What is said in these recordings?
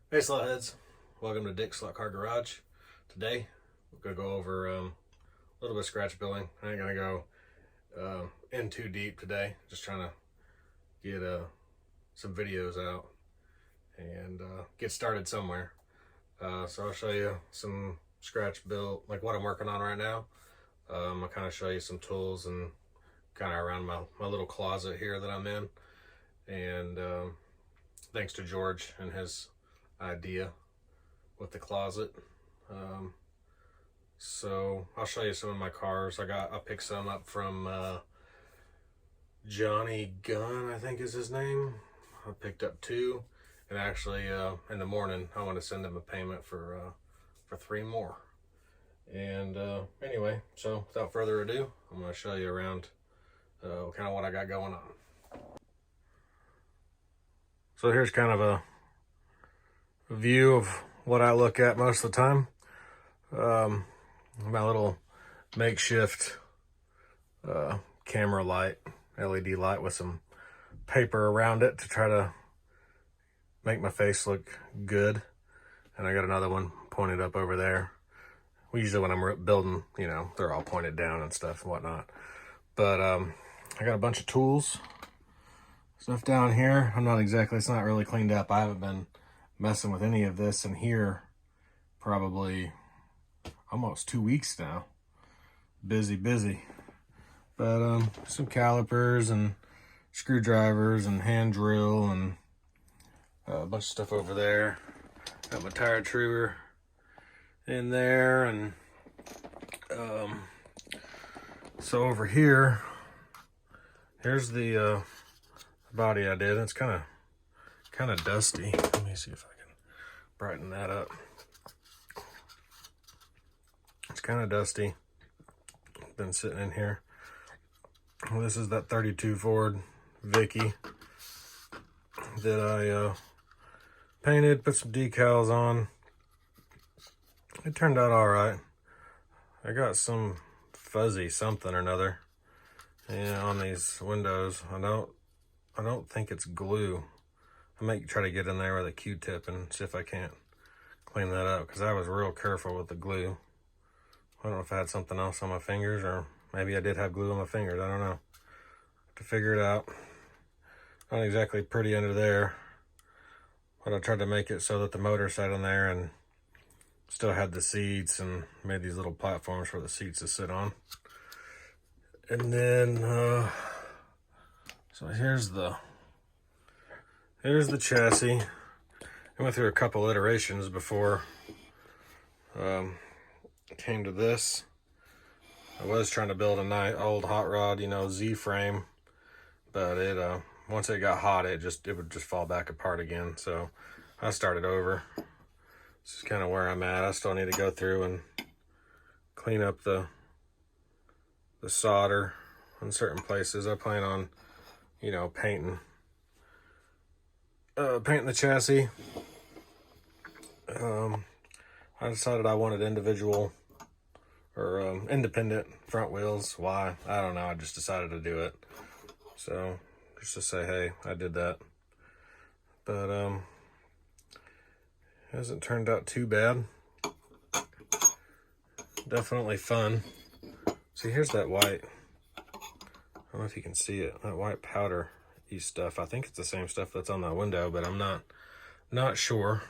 Hey Slot welcome to Dick's Slot Car Garage. Today we're gonna go over a little bit of scratch building. I ain't gonna go in too deep today. Just trying to get some videos out and get started somewhere. So I'll show you some scratch build, like what I'm working on right now. I'll kind of show you some tools and kind of around my little closet here that I'm in. And thanks to George and his idea with the closet. So I'll show you some of my cars. I picked some up from Johnny Gunn, I think is his name. I picked up two, and actually in the morning I want to send him a payment for three more. And anyway, so without further ado, I'm going to show you around kind of what I got going on. So here's kind of a view of what I look at most of the time. My little makeshift camera light, LED light with some paper around it to try to make my face look good. And I got another one pointed up over there. Usually when I'm building, you know, they're all pointed down and stuff and whatnot. But I got a bunch of tools, stuff down here. It's not really cleaned up. I haven't been messing with any of this in here probably almost 2 weeks now. Busy. But some calipers and screwdrivers and hand drill and a bunch of stuff over there. Got my tire trigger in there, and so over here, here's the body I did. It's kind of dusty. Let me see if I can brighten that up. It's kind of dusty. Been sitting in here. Well, this is that 32 Ford Vicky that I painted, put some decals on. It turned out all right. I got some fuzzy something or another, on these windows. I don't think it's glue. I might try to get in there with a Q-tip and see if I can't clean that up, because I was real careful with the glue. I don't know if I had something else on my fingers, or maybe I did have glue on my fingers. I don't know. To figure it out. Not exactly pretty under there, but I tried to make it so that the motor sat on there and still had the seats, and made these little platforms for the seats to sit on. And then so here's the chassis. I went through a couple iterations before came to this. I was trying to build a nice old hot rod, Z-frame, but it once it got hot, it would just fall back apart again. So I started over. This is kind of where I'm at. I still need to go through and clean up the solder in certain places. I plan on, painting the chassis. I decided I wanted individual or independent front wheels. Why? I don't know. I just decided to do it. So just to say, hey, I did that. But it hasn't turned out too bad. Definitely fun. See, here's that white. I don't know if you can see it. That white powder-y stuff. I think it's the same stuff that's on the window, but I'm not sure.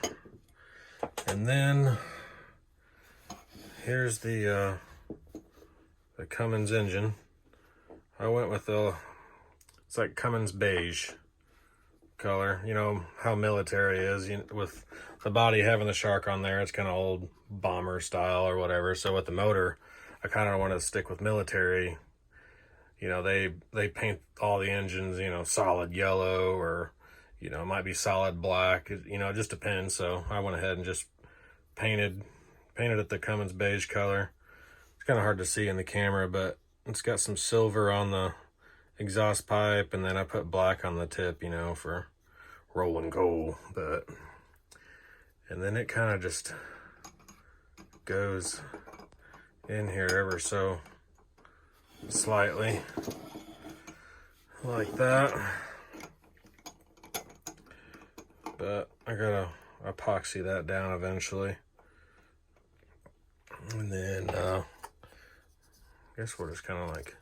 And then here's the Cummins engine. I went with it's like Cummins beige color. You know how military is, with the body having the shark on there. It's kind of old bomber style or whatever. So with the motor, I kind of want to stick with military. They paint all the engines, solid yellow, or it might be solid black. It just depends. So I went ahead and just painted it the Cummins beige color. It's kind of hard to see in the camera, but it's got some silver on the exhaust pipe, and then I put black on the tip, for rolling coal. And then it kind of just goes in here ever so slightly, like that. But I epoxy that down eventually. And then I guess we'll just kind of like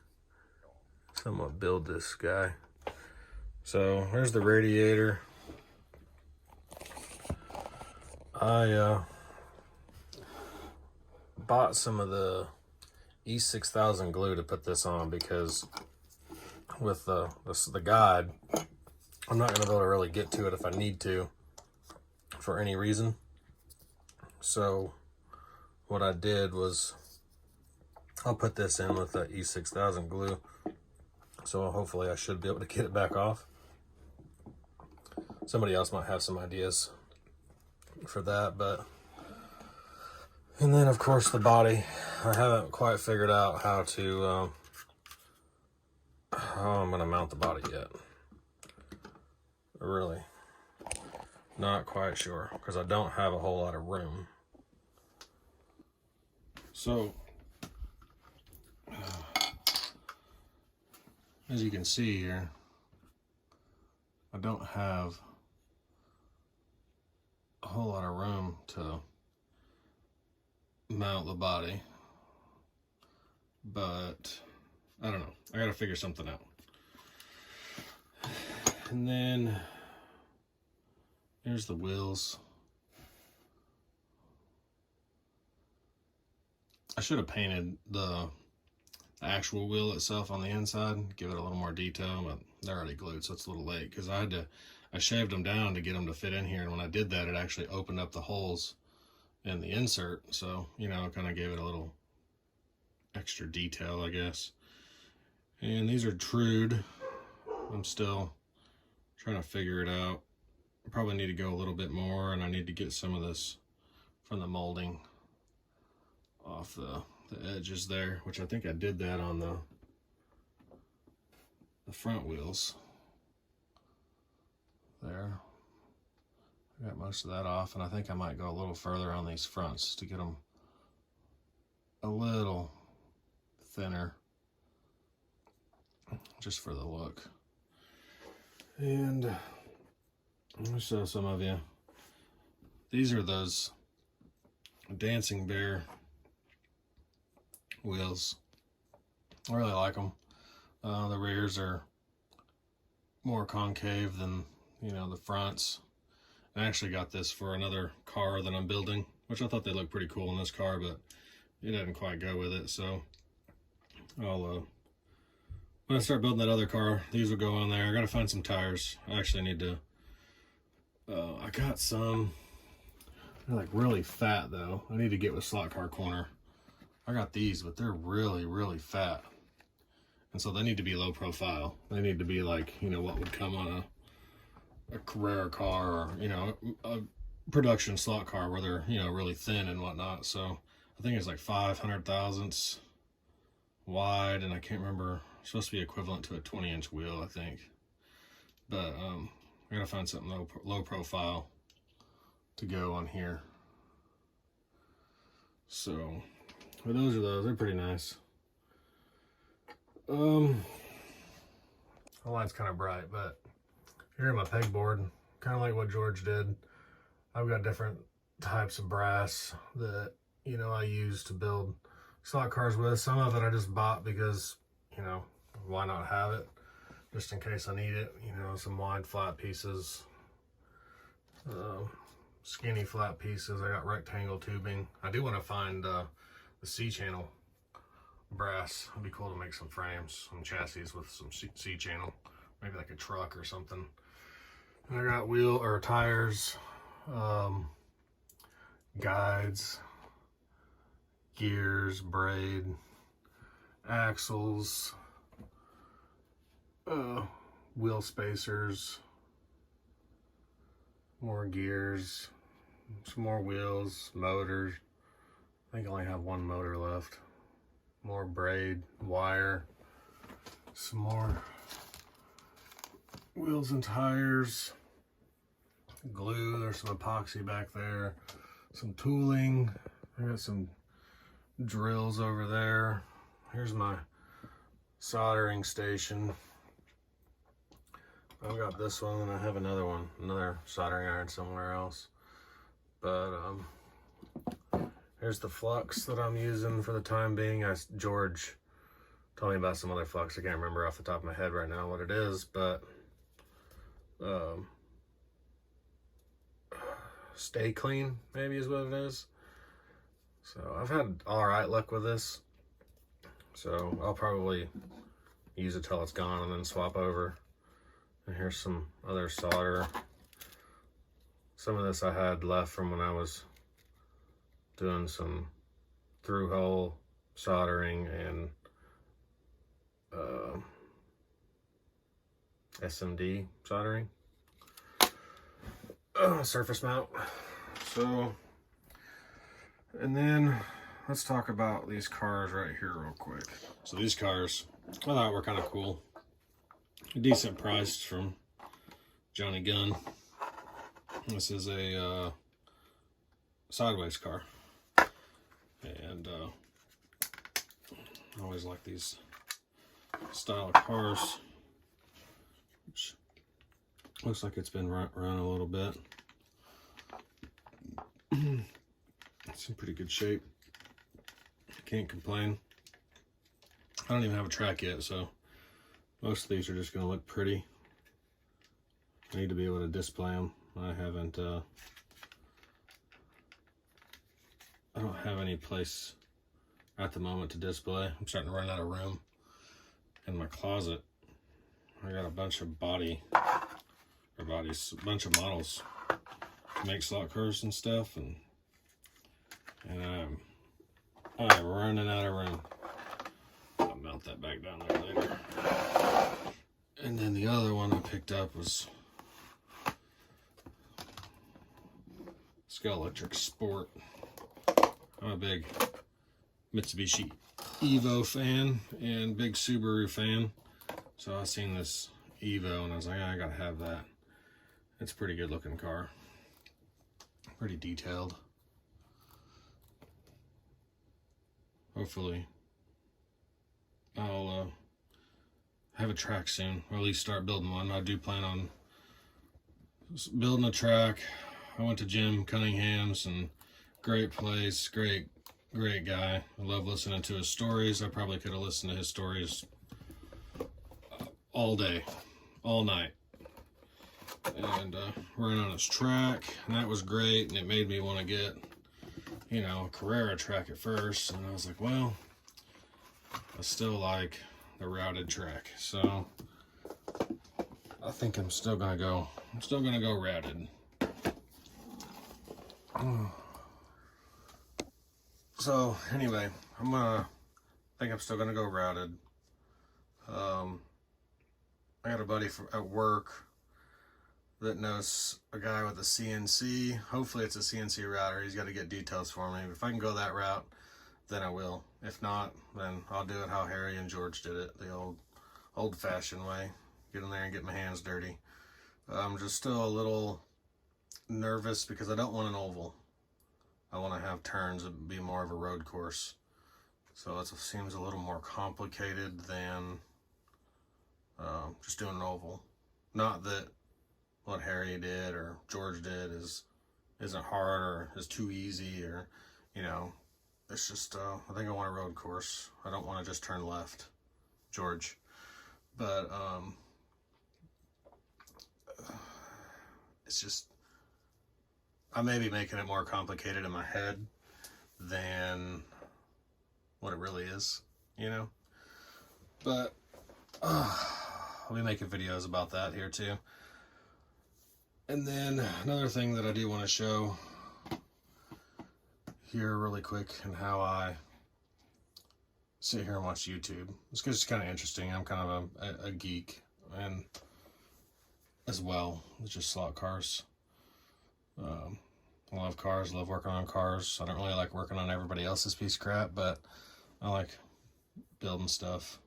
somewhat build this guy. So there's the radiator. I bought some of the E6000 glue to put this on because with the guide, I'm not going to be able to really get to it if I need to for any reason. So what I did was I'll put this in with the E6000 glue. So hopefully I should be able to get it back off. Somebody else might have some ideas for that, but and then of course the body, I haven't quite figured out how I'm gonna mount the body yet. Really not quite sure because I don't have a whole lot of room. So as you can see here, I don't have a whole lot of room to mount the body, but I don't know. I gotta figure something out. And then here's the wheels. I should have painted the actual wheel itself on the inside, give it a little more detail, but they're already glued, so it's a little late because I shaved them down to get them to fit in here, and when I did that, it actually opened up the holes in the insert, so you know, kind of gave it a little extra detail, I guess. And these are trued. I'm still trying to figure it out. I probably need to go a little bit more, and I need to get some of this from the molding off the edges there, which I think I did that on the front wheels there. I got most of that off, and I think I might go a little further on these fronts to get them a little thinner, just for the look. And let me show some of you. These are those Dancing Bear wheels. I really like them. The rears are more concave than, you know, the fronts. I actually got this for another car that I'm building, which I thought they looked pretty cool in this car, but it didn't quite go with it. So I'll when I start building that other car, these will go on there. I gotta find some tires. I actually need to I got some, they're like really fat though. I need to get with Slot Car Corner. I got these, but they're really, really fat. And so they need to be low profile. They need to be like, you know, what would come on a Carrera car, or, you know, a production slot car where they're, you know, really thin and whatnot. So I think it's like 500 thousandths wide, and I can't remember, it's supposed to be equivalent to a 20-inch wheel, I think. But I gotta find something low profile to go on here. So, but those are those. They're pretty nice. The light's kind of bright, but here in my pegboard, kind of like what George did, I've got different types of brass that, you know, I use to build slot cars with. Some of it I just bought because, you know, why not have it just in case I need it. You know, some wide flat pieces, skinny flat pieces. I got rectangle tubing. I do want to find the C-channel brass. It'd be cool to make some frames, some chassis with some C-channel, maybe like a truck or something. And I got wheel or tires, guides, gears, braid, axles, wheel spacers, more gears, some more wheels, motors. I think I only have one motor left. More braid, wire, some more wheels and tires, glue. There's some epoxy back there, some tooling. I got some drills over there. Here's my soldering station. I've got this one, and I have another one, another soldering iron somewhere else. But here's the flux that I'm using for the time being. George told me about some other flux. I can't remember off the top of my head right now what it is, but Stay Clean maybe is what it is. So I've had all right luck with this. So I'll probably use it till it's gone and then swap over. And here's some other solder. Some of this I had left from when I was doing some through hole soldering and SMD soldering. Surface mount. So, and then let's talk about these cars right here real quick. So these cars, I thought were kind of cool. Decent price from Johnny Gunn. This is a sideways car. And I always like these style of cars. Which looks like it's been run a little bit. It's in pretty good shape. Can't complain. I don't even have a track yet, so most of these are just going to look pretty. I need to be able to display them. I don't have any place at the moment to display. I'm starting to run out of room in my closet. I got a bunch of a bunch of models to make slot cars and stuff, and I'm running out of room. I'll mount that back down there later. And then the other one I picked up was Scalextric Sport. I'm a big Mitsubishi Evo fan and big Subaru fan. So I seen this Evo and I was like, I gotta have that. It's a pretty good looking car. Pretty detailed. Hopefully I'll have a track soon, or at least start building one. I do plan on building a track. I went to Jim Cunningham's, and great place, great guy. I love listening to his stories. I probably could have listened to his stories all day, all night. And ran on his track, and that was great, and it made me want to get, you know, a Carrera track at first, and I was like, well, I still like the routed track, so I think I'm still gonna go routed. So anyway, I think I'm still gonna go routed. I got a buddy at work that knows a guy with a CNC. Hopefully it's a CNC router. He's got to get details for me. If I can go that route, then I will. If not, then I'll do it how Harry and George did it, the old-fashioned way. Get in there and get my hands dirty. I'm just still a little nervous because I don't want an oval. I want to have turns and be more of a road course. So it seems a little more complicated than just doing an oval. Not that what Harry did or George did isn't hard or is too easy, or, you know, it's just I think I want a road course. I don't want to just turn left, George. But it's just, I may be making it more complicated in my head than what it really is, you know. But I'll be making videos about that here too. And then another thing that I do want to show here really quick, and how I sit here and watch YouTube. It's just kind of interesting. I'm kind of a geek, and as well, it's just slot cars. I love cars, love working on cars. I don't really like working on everybody else's piece of crap, but I like building stuff.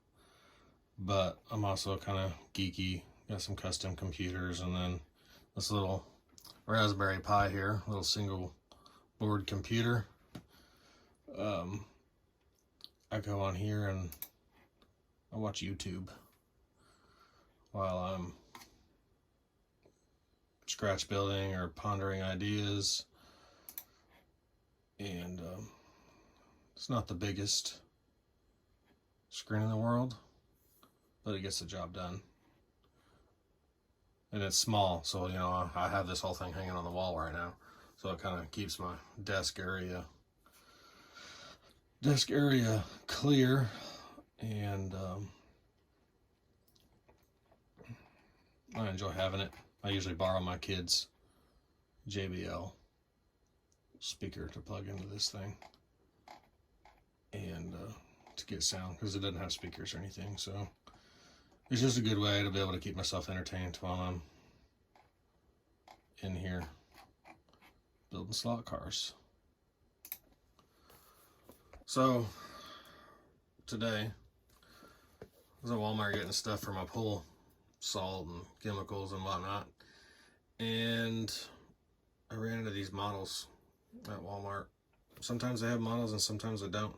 But I'm also kind of geeky, got some custom computers, and then this little Raspberry Pi here, little single board computer. I go on here and I watch YouTube while I'm scratch building or pondering ideas. And it's not the biggest screen in the world, but it gets the job done. And it's small, so you know, I have this whole thing hanging on the wall right now, so it kind of keeps my desk area clear. And I enjoy having it. I usually borrow my kids' JBL speaker to plug into this thing, and to get sound, because it doesn't have speakers or anything. So it's just a good way to be able to keep myself entertained while I'm in here building slot cars. So today I was at Walmart getting stuff for my pool, salt and chemicals and whatnot, and I ran into these models at Walmart. Sometimes they have models and sometimes they don't.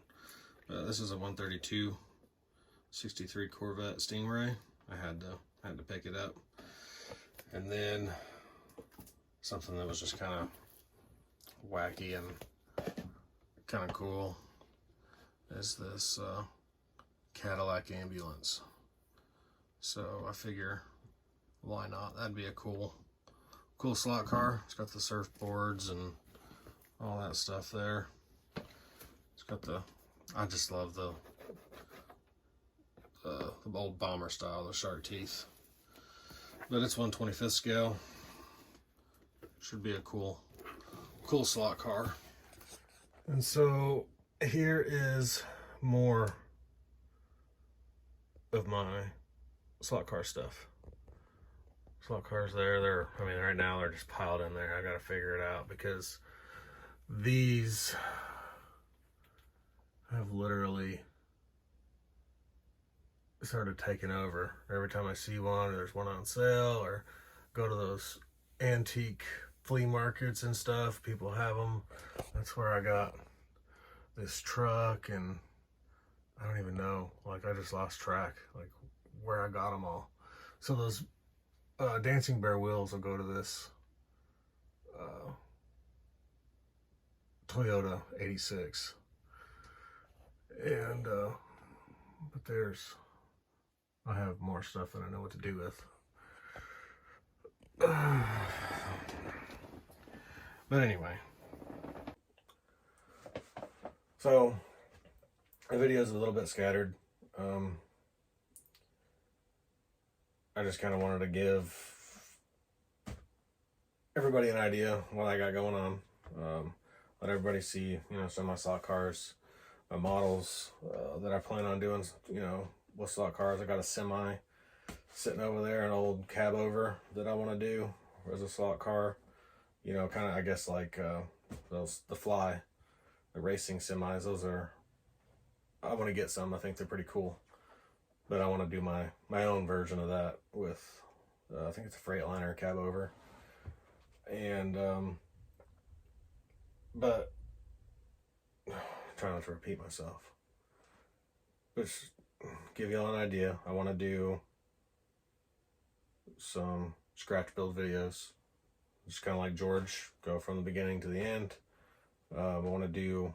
This is a 132 63 Corvette Stingray. I had to pick it up. And then something that was just kind of wacky and kind of cool is this Cadillac ambulance. So I figure, why not? That'd be a cool slot car. It's got the surfboards and all that stuff there. It's got the, I just love the old bomber style, the shark teeth. But it's 1/25th scale. Should be a cool slot car. And so here is more of my slot car stuff. Slot cars there, I mean, right now they're just piled in there. I gotta figure it out because these have literally started taking over. Every time I see one, there's one on sale, or go to those antique flea markets and stuff, people have them. That's where I got this truck, and I don't even know, like, I just lost track, like, where I got them all. So those Dancing Bear wheels will go to this Toyota 86. And but I have more stuff that I know what to do with. But anyway, so the video is a little bit scattered. I just kind of wanted to give everybody an idea what I got going on. Let everybody see, you know, some of my slot cars, my models that I plan on doing, you know, with slot cars. I got a semi sitting over there, an old cab over that I want to do as a slot car. You know, kind of, I guess, like the Fly, the racing semis. Those are, I want to get some. I think they're pretty cool. But I want to do my own version of that with, I think it's a Freightliner cab over. And, but, try not to repeat myself. But give y'all an idea. I want to do some scratch build videos. Just kind of like George, go from the beginning to the end. I want to do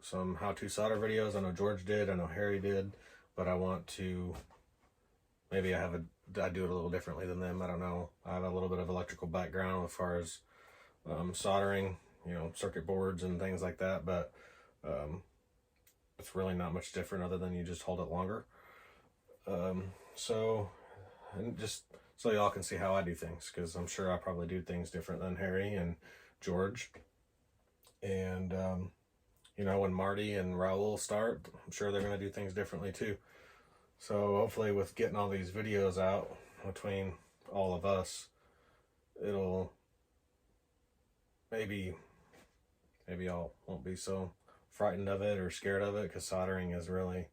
some how-to solder videos. I know George did, I know Harry did, but I want to, maybe I do it a little differently than them. I don't know. I have a little bit of electrical background as far as soldering, you know, circuit boards and things like that, but it's really not much different other than you just hold it longer. So, and just so y'all can see how I do things, because I'm sure I probably do things different than Harry and George. And, you know, when Marty and Raul start, I'm sure they're going to do things differently too. So hopefully with getting all these videos out between all of us, it'll maybe y'all won't be so frightened of it or scared of it, because soldering is really,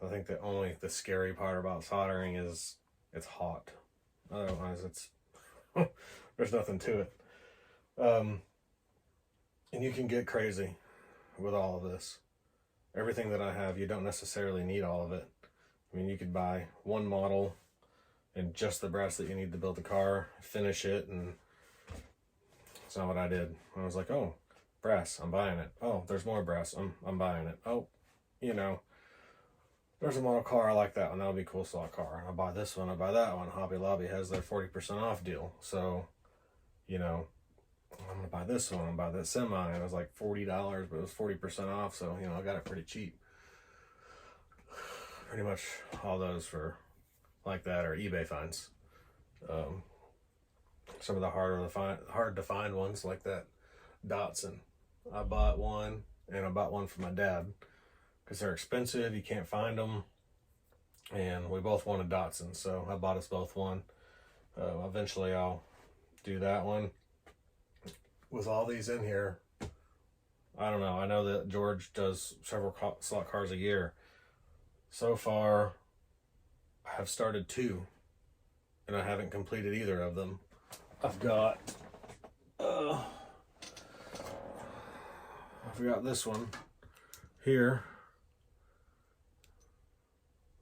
I think that only the scary part about soldering is it's hot. Otherwise it's there's nothing to it. And you can get crazy with all of this. Everything that I have, you don't necessarily need all of it. I mean, you could buy one model and just the brass that you need to build the car, finish it, and it's not what I did. I was like, oh, brass, I'm buying it. Oh, there's more brass, I'm buying it. Oh, you know, there's a model car, I like that one, that'll be a cool slot car. I buy this one, I buy that one. Hobby Lobby has their 40% off deal. So, you know, I'm gonna buy this one, I'm gonna buy that semi. It was like $40, but it was 40% off, so you know, I got it pretty cheap. Pretty much all those for like that are eBay finds. Some of the hard to find ones like that Datsun. I bought one, and I bought one for my dad because they're expensive. You can't find them, and we both wanted Datsun, so I bought us both one. Eventually, I'll do that one. With all these in here, I don't know. I know that George does several slot cars a year. So far, I have started 2, and I haven't completed either of them. I've got this one here,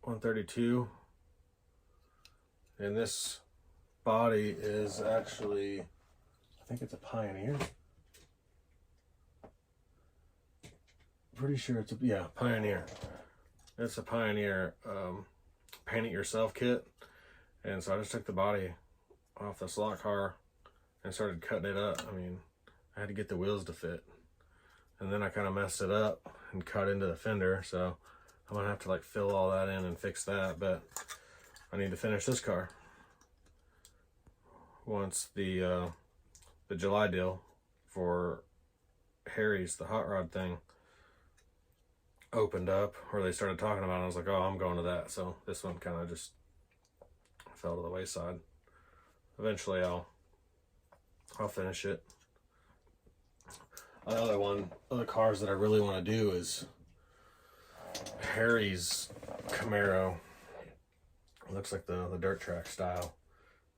132, and this body is actually, I think it's a Pioneer. Pretty sure it's a, Pioneer. It's a Pioneer paint it yourself kit. And so I just took the body off the slot car and started cutting it up. I mean, I had to get the wheels to fit. And then I kind of messed it up and cut into the fender. So I'm gonna have to like fill all that in and fix that. But I need to finish this car. Once the July deal for Harry's, the hot rod thing, opened up, or they started talking about it, I was like, oh, I'm going to that. So this one kind of just fell to the wayside. Eventually I'll finish it. Other cars that I really want to do is Harry's Camaro. It looks like the dirt track style.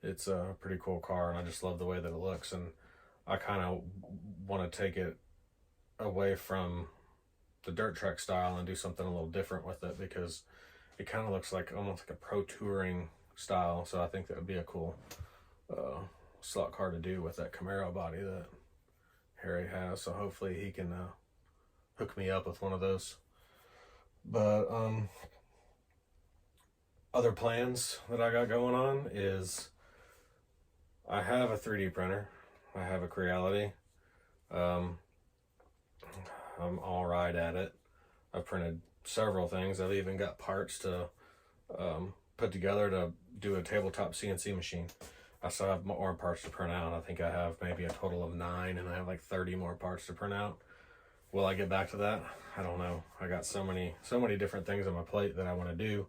It's a pretty cool car, and I just love the way that it looks, and I kind of want to take it away from the dirt track style and do something a little different with it, because it kind of looks like almost like a pro touring style. So I think that would be a cool slot car to do with that Camaro body that Harry has. So hopefully he can hook me up with one of those. But other plans that I got going on is I have a 3D printer. I have a Creality. I'm all right at it. I've printed several things. I've even got parts to put together to do a tabletop CNC machine. I still have more parts to print out. I think I have maybe a total of 9, and I have like 30 more parts to print out. Will I get back to that? I don't know. I got so many different things on my plate that I want to do.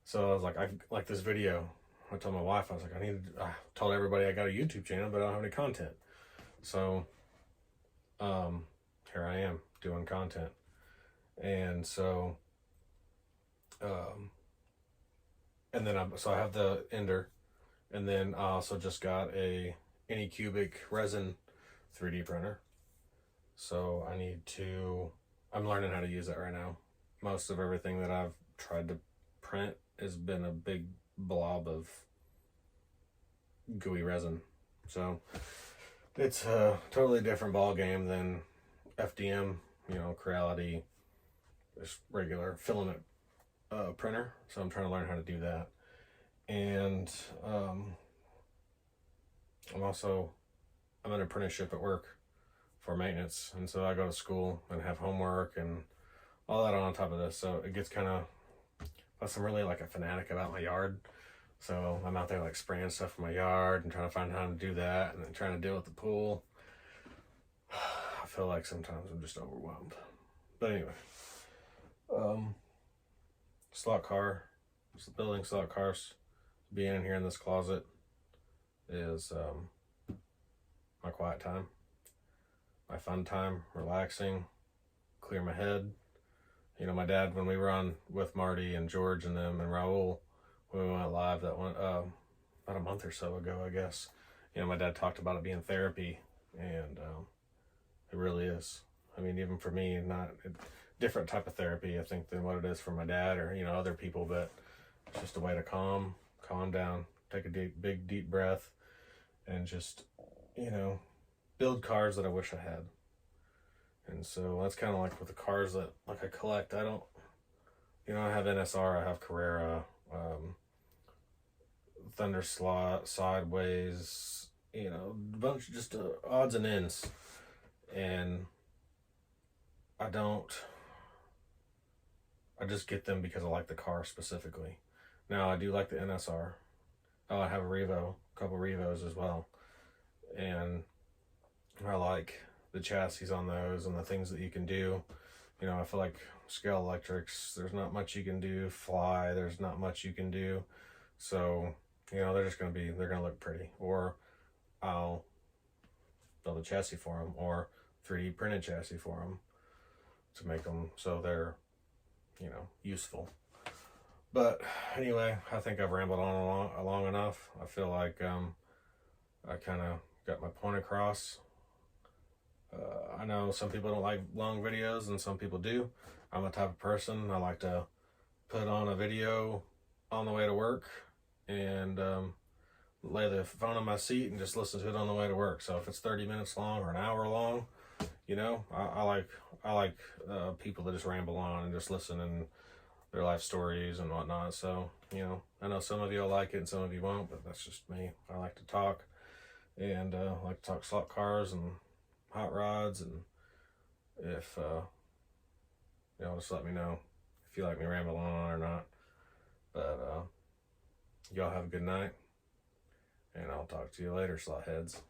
So I was like, I like this video. I told my wife, I was like, I told everybody I got a YouTube channel, but I don't have any content. So here I am doing content. And so and then I have the Ender, and then I also just got a Anycubic resin 3D printer. So I'm learning how to use it right now. Most of everything that I've tried to print has been a big blob of gooey resin. So it's a totally different ball game than FDM, Creality, just regular filament printer. So I'm trying to learn how to do that. And I'm an apprenticeship at work for maintenance, and so I go to school and have homework and all that on top of this. So it gets kind of, plus I'm really like a fanatic about my yard. So I'm out there like spraying stuff in my yard and trying to find how to do that, and then trying to deal with the pool. I feel like sometimes I'm just overwhelmed. But anyway, slot car, just building slot cars, being in here in this closet is my quiet time, my fun time, relaxing, clear my head. My dad, when we were on with Marty and George and them and Raul, when we went live that one about a month or so ago, I guess, my dad talked about it being therapy, and it really is. I mean, even for me, not a different type of therapy, I think, than what it is for my dad or other people, but it's just a way to calm down, take a big deep breath, and just build cars that I wish I had. And so that's kind of like with the cars that like I collect. I don't, you know, I have NSR, I have Carrera, Thunder Slot, Sideways, you know, a bunch of just odds and ends. And I don't, I just get them because I like the car specifically. Now I do like the NSR. Oh, I have a Revo, a couple Revos as well. And I like the chassis on those and the things that you can do. You know, I feel like Scale Electrics, there's not much you can do. Fly, there's not much you can do. So, you know, they're just going to be, they're going to look pretty. Or I'll build a chassis for them, or 3D printed chassis for them to make them so they're, you know, useful. But anyway, I think I've rambled on long enough. I feel like I kind of got my point across. I know some people don't like long videos and some people do. I'm the type of person, I like to put on a video on the way to work and lay the phone on my seat and just listen to it on the way to work. So if it's 30 minutes long or an hour long, you know, I like people that just ramble on and just listen and their life stories and whatnot. So, you know, I know some of you will like it and some of you won't, but that's just me. I like to talk, and I like to talk slot cars and hot rods, and if you know, just let me know if you like me rambling on or not. But y'all have a good night, and I'll talk to you later, slot heads.